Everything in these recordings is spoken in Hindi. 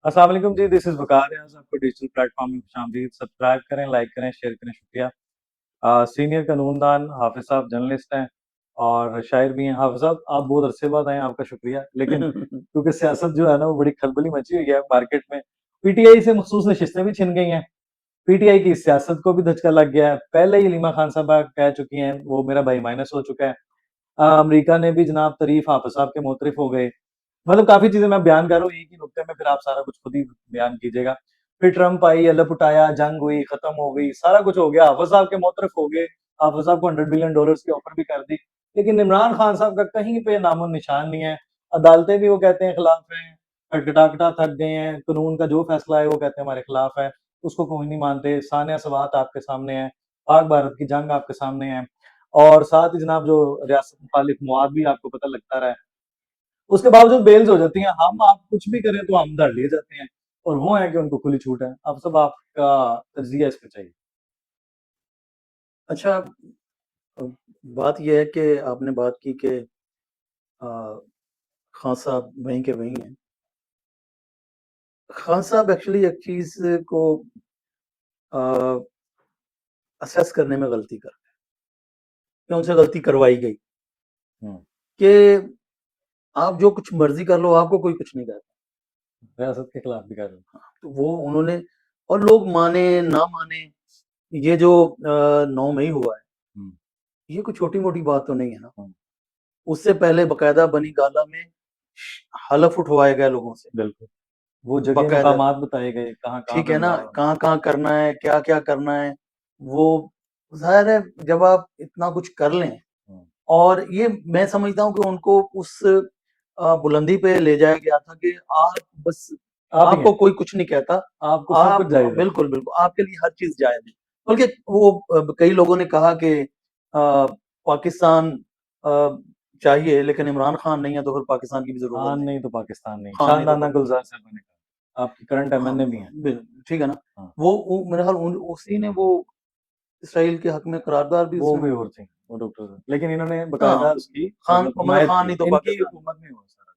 अस्सलाम वालेकुम जी, दिस इज़ वकार। आज आपको डिजिटल प्लेटफ़ॉर्म में खुशामदीद। सब्सक्राइब करें, लाइक करें, शेयर करें, शुक्रिया। सीनियर कानूनदान हाफ़िज़ साहब जर्नलिस्ट हैं और शायर भी हैं। हाफ़िज़ साहब, आप बहुत अरसे बाद आए हैं, आपका शुक्रिया। लेकिन क्योंकि सियासत जो है ना, वो बड़ी खलबली मची हुई है मार्केट में। पीटीआई से मख़सूस नशिस्तें भी छिन गई हैं। पीटीआई की सियासत को भी धचका लग गया है। पहले ही हलीमा खान साहबा कह चुकी हैं, वो मेरा भाई माइनस हो चुका है। अमेरिका ने भी जनाब तारीफ़ हाफ़िज़ साहब के मुतरिफ़ हो गए। मतलब काफ़ी चीज़ें मैं बयान कर रहा हूँ एक ही नुक्ते में, फिर आप सारा कुछ खुद ही बयान कीजिएगा। फिर ट्रम्प आई, अल्लह उठाया, जंग हुई, खत्म हो गई, सारा कुछ हो गया, हाफ़िज़ साहब के मुतरिफ़ हो गए, हाफ़िज़ साहब को $100 बिलियन की ऑफ़र भी कर दी। लेकिन इमरान खान साहब का कहीं पे नामो-निशान नहीं है। अदालतें भी वो कहते हैं खिलाफ हैं, खटखटा-खटा थक गए हैं, कानून का जो फैसला है वो कहते हैं हमारे खिलाफ है, उसको कोई नहीं मानते। सानिया सवात आपके सामने है, पाक भारत की जंग आपके सामने है और साथ ही जनाब जो रियासत मुखालिफ मवाद भी आपको पता लगता रहा है। उसके बावजूद बेल्स हो जाती हैं। हम आप कुछ भी करें तो हम धड़ लिए जाते हैं और वो है कि उनको खुली छूट है। अब सब आपका तज्ज़िया इस पे चाहिए। अच्छा, बात ये है कि आपने बात की कि खान साहब वहीं के वहीं हैं। खान साहब एक्चुअली एक चीज़ को अ, असेस करने में गलती कर गए कि उनसे गलती करवाई गई हुँ, कि आप जो कुछ मर्ज़ी कर लो, आपको कोई कुछ नहीं कहता। रियासत के खिलाफ भी कर रहे हैं। तो वो उन्होंने और लोग माने, ना माने, ये जो 9 मई हुआ है, हुँ, ये कोई छोटी-मोटी बात तो नहीं है ना। हुँ, उससे पहले बाकायदा बनी गाला में हलफ उठवाए गए लोगों से, बिल्कुल। वो जगह बाकायदा। मकामात बताए गए, कहाँ-कहाँ ठीक पे है ना, बुलावा है। कहाँ-कहाँ करना है, क्या-क्या करना है, वो ज़ाहिर है जब आप इतना कुछ कर लें हुँ, और ये मैं समझता हूँ कि उनको उस बुलंदी पे ले जाया गया था कि आप बस आप ही आपको हैं, कोई कुछ नहीं कहता, आपको सब कुछ आप जायज़ है। बिल्कुल, बिल्कुल, आपके लिए हर चीज़ जायज़ है। बल्कि वो कई लोगों ने कहा कि पाकिस्तान अ, चाहिए लेकिन इमरान खान नहीं है तो फिर पाकिस्तान की भी ज़रूरत खान नहीं, नहीं तो पाकिस्तान नहीं। खान नहीं तो शाहनाना गुलज़ार साहब ने कहा। आपके करंट हाँ, एमएनए भी हैं। ठीक है ना? हाँ, वो मेरा ख़्याल उसी ने वो इसराइल के हक में करारदाद भी वो उसने भी और थी, वो डॉक्टर लेकिन इन्होंने हाँ, बाकायदा उसकी खान मतलब मतलब हिमायत खान की। नहीं तो इनकी पाकिस्तान। हुकूमत में हुआ सारा।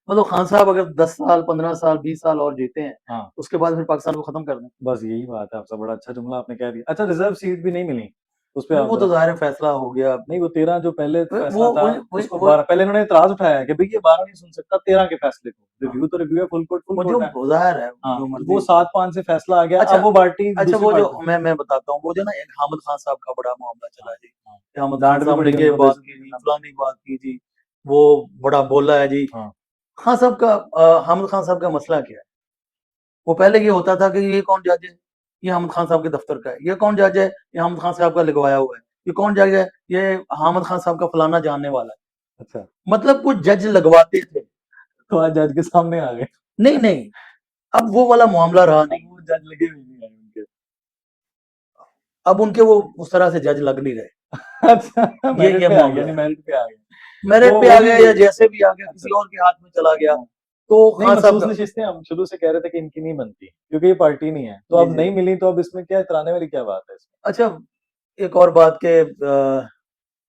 मतलब खान साहब अगर 10 साल, 15 साल, 20 साल और जीते हैं, हाँ। उसके बाद फिर पाकिस्तान को खत्म कर दें। बस यही बात है आपसे, बड़ा अच्छा जुमला आपने कह दिया। अच्छा, रिज़र्व सीट भी नहीं मिली, उस पे नहीं आप वो ज़रा तो ज़ाहिर है फैसला हो गया। नहीं, वो 13 जो पहले वो फैसला था, वही वही उसको वो 12 पहले इन्होंने एतराज़ उठाया कि भई ये 12 नहीं सुन सकता 13 के फैसले को। हाँ, रिव्यू तो रिव्यू है, फुल वो जो कोर्ट है। ज़ाहिर है हाँ, जो वो मर्ज़ी। 7-5 से फैसला आ गया, अच्छा अब वो पार्टी अच्छा दूसरी वो जो पार्टी मैं बताता हूँ, वो जो ना एक हामिद खान साहब का बड़ा मामला हाँ, चला जी, हाँ। कि हामिद खान डाँट भी साहब ने पड़ी ये उनको, बात बेइज़्ज़ती की भी जी, करना पड़ा। फलानी बात की जी, वो बड़ा बोला है जी। हाँ, खान साहब का हामिद खान साहब का मसला क्या है? वो पहले ये होता था कि ये कौन जज है? ये हामिद खान साहब के दफ्तर का है। ये कौन जज है? ये हामिद खान साहब का लिखवाया हुआ है। ये कौन जज है? ये हामिद खान साहब का फलाना जानने वाला है। अच्छा, मतलब कुछ जज लगवाते थे। तो आज जज के सामने आ गए। नहीं, नहीं, अब वो वाला मामला रहा अब नहीं। वो जज लगे हुए नहीं हैं उनके। अब उनके वो उस तरह से जज लग नहीं रहे। अच्छा, मेरिट ये पे आ गया, मामला नहीं है। मेरिट पे आ गया। मेरिट पे वो आ भी गया या जैसे भी आ गया, अच्छा, किसी और के हाथ में चला गया। हाँ। तो नहीं, खान साहब मखसूस का नशिस्तें हम शुरू से कह रहे थे कि इनकी नहीं बनती, क्योंकि ये पार्टी नहीं है। तो जी, अब जी। नहीं मिली तो अब इसमें क्या इतराने वाली क्या बात है इसमें? अच्छा, एक और बात के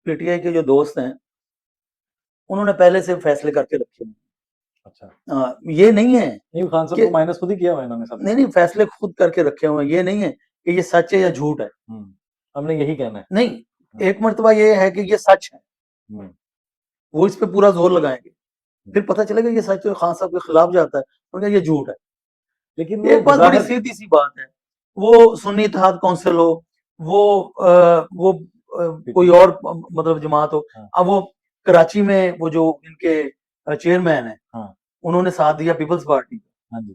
पीटीआई के जो दोस्त हैं, उन्होंने पहले से फैसले करके रखे हैं। अच्छा। ये नहीं है नहीं, खान साहब कि को माइनस खुद ही किया हुआ है इन्होंने सब। नहीं, नहीं, फैसले खुद करके रखे हुए हैं। ये नहीं है कि ये सच है या झूठ है। हुँ, हमने यही कहना है। नहीं, हुँ, एक मर्तबा ये है कि ये सच है, हुँ, वो इस पे पूरा ज़ोर लगाएँगे। हुँ। फिर पता चलेगा ये सच है, खान साहब के खिलाफ जाता है, उन्होंने कहा ये झूठ है। लेकिन वो एक बात बड़ी ज़ाहिर सीधी-सी बात है, वो सुन्नी इत्तेहाद कौंसिल हो, वो कोई पीटीआई और मतलब जमात हो, हाँ, अब वो कराची में वो जो इनके चेयरमैन हैं, हाँ, उन्होंने साथ दिया पीपल्स पार्टी का, हाँ जी,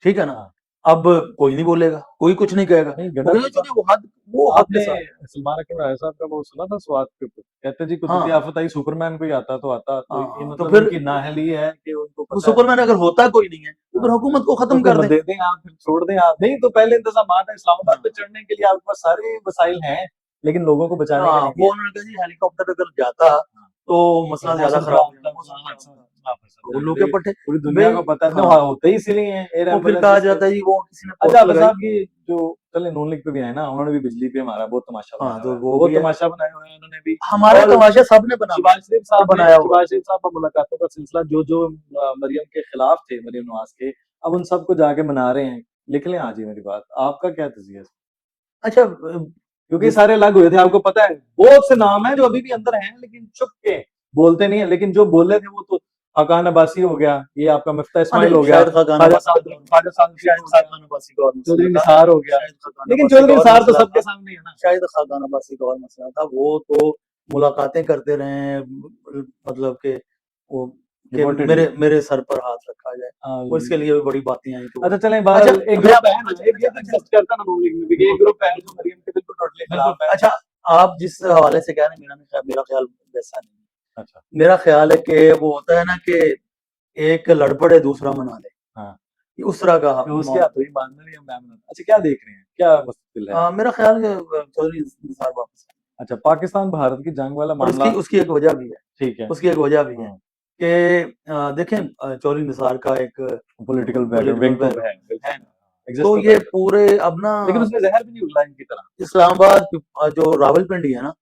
ठीक है ना? हाँ। अब कोई नहीं बोलेगा, कोई कुछ नहीं कहेगा। नहीं, वो गलत कहेगा तो था। चलिए वो हद के आपने साथ है। सलमान अकबर राय साहब का वो सुना था स्वाद के ऊपर? कहते जी कुदरती हाँ, आफत आई, सुपरमैन कोई आता तो आता, तो ये हाँ, तो मतलब फिर इनकी नाअहली है कि उनको वो पता है। सुपरमैन अगर होता कोई नहीं है, तो हाँ, फिर हुकूमत को तो खत्म फिर कर मत दें। दे दें आप, फिर छोड़ दें आप। नहीं तो पहले इंतज़ामात हैं, इस्लामाबाद पे हाँ, चढ़ने के लिए आपके पास सारे वसाइल हैं, लेकिन लोगों को बचाने के हाँ, लिए नहीं वो है। उन्होंने कहा जी हेलीकॉप्टर अगर जाता, हाँ, तो तो मसला ज़्यादा मौसम खराब खराब हो था, जाना, मौसम वहाँ खराब हादसा था। वहाँ फँसा उल्लू था। के ये पट्टे पूरी दुनिया भई को पता है ना, हाँ, हाँ, होते ही इसीलिए हैं, एयर वो फिर एम्बुलेंस कहा जिसपे जाता है जी वो किसी ने अच्छा, पोस्ट हाफ़िज़ लगाई। साहब की जो चलिए नून लीग पे भी आए ना, उन्होंने भी बिजली पे हमारा बहुत तमाशा हाँ, बनाया हुआ तो है। वो बहुत भी है। तमाशा बनाया हुआ है उन्होंने भी हमारा और तमाशा सबने बनाया हुआ है। शहबाज शरीफ साहब का मुलाकातों का सिलसिला जो-जो मरियम के खिलाफ थे, मरियम नवाज़ के, अब उन सबको जाके मना रहे हैं। लिख लें आज ही मेरी बात, आपका क्या तज़िया है? अच्छा क्योंकि ये सारे अलग हुए थे, आपको पता है बहुत से नाम हैं जो अभी भी अंदर हैं लेकिन चुप के बोलते नहीं है, लेकिन जो बोले थे वो तो हकान अब्बासी हो गया, ये आपका मिफ्ता इस्माइल हो गया, शाहिद खाकान ख्वाजा अब्बासी साद ख्वाजा सादुद्दीन हो गया, खाकान अब्बासी का और मसला चौधरी था। निसार हो गया, शाहिद खाकान लेकिन अब्बासी चौधरी का और निसार तो मसला सबके था। सामने ही है ना। शाहिद खाकान अब्बासी का और मसला था, वो तो मुलाकातें करते रहे हैं, मतलब कि वो कि Reportedly। मेरे मेरे सर पर हाथ रखा जाए, हाँ, और इसके लिए भी बड़ी बातें आई कि वो अच्छा चलें, अच्छा बहरहाल एक मैं ग्रुप आपको है ना, एक ये तो एग्जिस्ट करता ना नून लीग में भी, कि एक ग्रुप है जो मरियम के बिल्कुल टोटली खिलाफ है। अच्छा, आप जिस हवाले से कह रहे हैं मेरा ख्याल वैसा नहीं है। अच्छा, मेरा ख्याल है कि वो होता है ना कि एक लड़ पड़े दूसरा मना ले, हाँ, ये उस तरह का तो उसके हाथों ही बांधना नहीं, हम मैम अच्छा क्या देख रहे हैं, क्या मुस्तकिल है? मेरा ख्याल है चौधरी निसार वापस आए। अच्छा, पाकिस्तान भारत की जंग वाला और मामला। उसकी एक वजह भी है, ठीक है। उसकी एक वजह भी है हाँ, कि देखें चौधरी निसार का एक पॉलिटिकल पॉलिटिकल विंग तो है, बैकग्राउंड बिल्कुल है, एग्जिस्ट तो तो ये करता है, पूरे अब ना लेकिन उसने जहर भी नहीं उगला इनकी तरह। इस्लामाबाद जो रावलपिंडी है ना,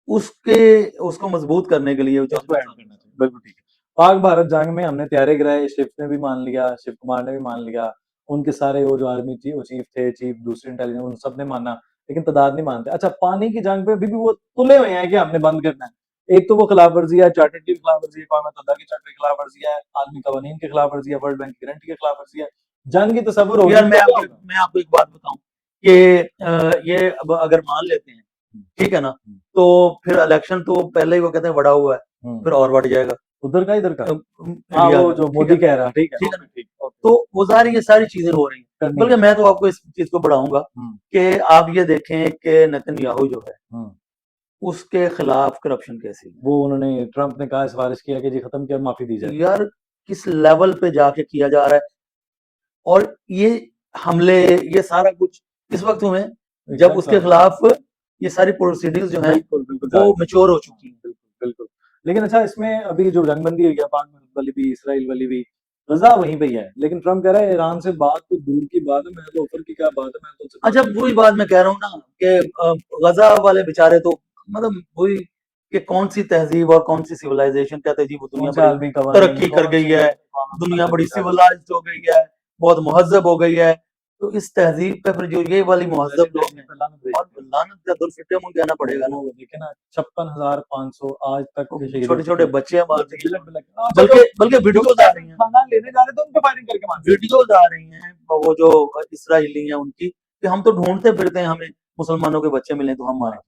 उसके उसको मजबूत करने के लिए उसको चौधरी ऐड करना चाहिए, बिल्कुल ठीक है। पाक भारत जंग में हमने तैयारी गिराई, शिव ने भी मान लिया, शिव कुमार ने भी मान लिया, उनके सारे वो जो आर्मी चीफ वो चीफ थे, चीफ दूसरी इंटेलिजेंस, उन सब ने माना, लेकिन तादाद नहीं मानते। अच्छा, पानी की जंग पे भी वो तुले हुए हैं कि हमने बंद करना है। एक तो वो खिलाफ वर्जी है, चार्टर की खिलाफ वर्जी है, कौम मुत्तहिदा की चार्टर की खिलाफ वर्जी है, आलमी कवानीन की खिलाफ वर्जी है, वर्ल्ड बैंक की गारंटी की खिलाफ वर्जी है। जंग की तस्वुर होगी यार तो क्या होगा? मैं आपको एक बात बताऊं कि ये अब अगर मान लेते हैं, ठीक है ना, तो फिर इलेक्शन तो पहले ही वो कहते हैं बढ़ा हुआ है, फिर और बढ़ जाएगा उधर का इधर का हाँ, इंडिया वो का, जो ठीक मोदी है कह रहा, ठीक है, ठीक है ना, ओके, ठीक, ओके, तो वो सारी ये सारी चीजें हो रही हैं। करनी बल्कि है। मैं तो आपको इस चीज को बढ़ाऊंगा कि आप ये देखें कि नेतन्याहू जो है उसके खिलाफ करप्शन कैसी है वो उन्होंने ट्रंप ने कहा, सिफारिश किया कि जी खत्म किया, माफी दी जाए। यार, किस लेवल पे जाके किया जा रहा है, और ये हमले, ये सारा कुछ इस वक्त हुए जब उसके खिलाफ ये सारी प्रोसीडिंग्स जो हैं बिल्कुल बिल्कुल वो मैच्योर हो चुकी हैं। बिल्कुल बिल्कुल। लेकिन अच्छा, इसमें अभी जो जंगबंदी हुई है, पाक वाली भी, इसराइल वाली भी, गजा वहीं पे ही है, लेकिन ट्रंप कह रहा है ईरान से बात तो दूर की बात है, मैं तो ऑफर की क्या बात है, मैं तो उनसे अच्छा, वही बात मैं कह रहा हूँ ना कि गजा वाले बेचारे तो मतलब वही कि कौन सी तहजीब और कौन सी सिविलाइजेशन कहते हैं जी, वो दुनिया कौन से बड़ी आलमी कवानीन, तरक्की कर गई है, दुनिया बड़ी सिविलाइज्ड हो गई है, बहुत मुहज्जब हो गई है, तो इस तहजीब पे फिर जो ये वाली मुहज्जब लोग हैं, और लानत का दुर्फिटे मुंह कहना पड़ेगा ना, देखिए ना, 56,500 आज तक के शहीद हो छोटे चुके छोटे हैं। बच्चे मारते हैं, बिलक बिलक। अच्छा, बल्कि जो बल्कि जो वीडियोज आ रही हैं, खाना लेने जा रहे थे उनको फायरिंग करके मार दिया। वीडियोज आ रही हैं वो जो इसराइली हैं उनकी, कि हम तो ढूंढते फिरते हैं, हमें मुसलमानों के बच्चे मिले तो हम मारें,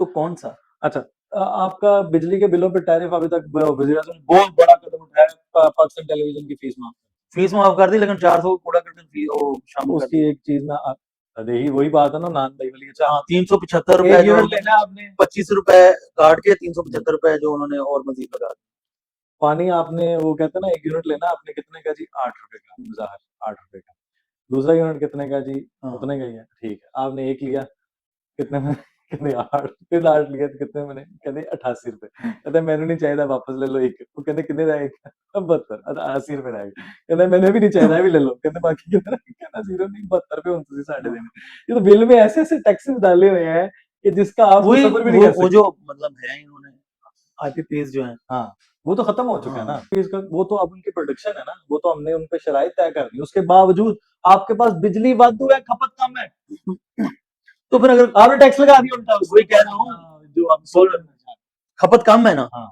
तो कौन सा? अच्छा, आपका बिजली के बिलों पे टैरिफ अभी तक वज़ीर-ए-आज़म ने बहुत बड़ा कदम उठाया, पाकिस्तान टेलीविजन की फीस माफ। फीस माफ कर दी, लेकिन 400 कूड़ा करकट फी वो शामिल कर उसकी दी। एक चीज़ ना यही वही बात है ना, नान भाई वाली। अच्छा, हाँ, 375 रुपए एक जो यूनिट लेना है आपने, 25 रुपए काट के 375 रुपए जो उन्होंने और मजीद लगा दिए। पानी आपने वो कहते हैं ना, 1 यूनिट लेना है आपने कितने का जी? ₹8 का, ज़ाहिर ₹8 का। दूसरा यूनिट कितने का जी? हाँ, उतने का ही है, ठीक है। आपने 1 लिया, कितने में? कहते 8, फिर 8 लिया तो कितने में? कहते ₹88। कहते मैनू नहीं चाहिए, वापस ले लो 1। वो कहते कितने का 1? 72, ₹80 रह गए। कहते मैंने भी नहीं चाहिए, भी ले लो। कहते बाकी कितना? कहना 0 नहीं, ₹72 हुन तुसी साडे देने। ये तो बिल में ऐसे-ऐसे टैक्सेस डाले हुए हैं कि जिसका आप वही तसव्वुर भी नहीं कर वो सकते। जो मतलब है, इन्होंने आईपीपीएस जो है, हाँ, वो तो खत्म हो चुका है ना। हाँ, इसका वो तो अब उनकी प्रोडक्शन है ना, वो तो हमने उन पे शराइत तय कर दी। उसके बावजूद आपके पास बिजली वाधू है, खपत कम है। तो फिर अगर आपने टैक्स लगा दिया उल्टा, वही कह रहा हूँ, जो आप सोलर में। खपत कम है ना, हाँ।